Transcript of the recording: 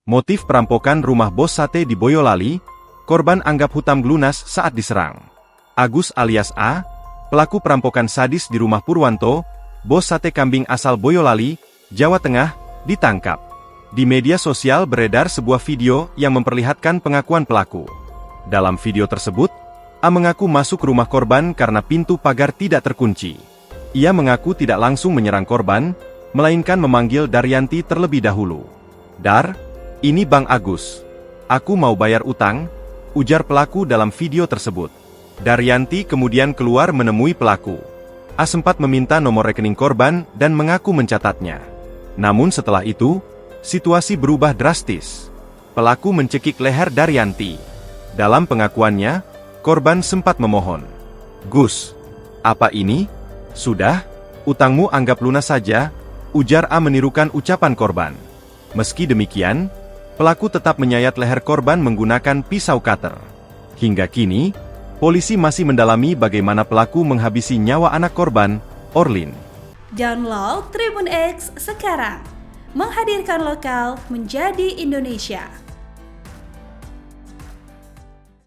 Motif perampokan rumah bos sate di Boyolali, korban anggap hutam lunas saat diserang. Agus alias A, pelaku perampokan sadis di rumah Purwanto, bos sate kambing asal Boyolali, Jawa Tengah, ditangkap. Di media sosial beredar sebuah video yang memperlihatkan pengakuan pelaku. Dalam video tersebut, A mengaku masuk rumah korban karena pintu pagar tidak terkunci. Ia mengaku tidak langsung menyerang korban, melainkan memanggil Daryanti terlebih dahulu. "Dar, ini Bang Agus. Aku mau bayar utang," ujar pelaku dalam video tersebut. Daryanti kemudian keluar menemui pelaku. A sempat meminta nomor rekening korban dan mengaku mencatatnya. Namun setelah itu, situasi berubah drastis. Pelaku mencekik leher Daryanti. Dalam pengakuannya, korban sempat memohon, "Gus, apa ini? Sudah, utangmu anggap lunas saja," ujar A menirukan ucapan korban. Meski demikian, pelaku tetap menyayat leher korban menggunakan pisau cutter. Hingga kini, polisi masih mendalami bagaimana pelaku menghabisi nyawa anak korban, Orlin. Download Tribun X sekarang, menghadirkan lokal menjadi Indonesia.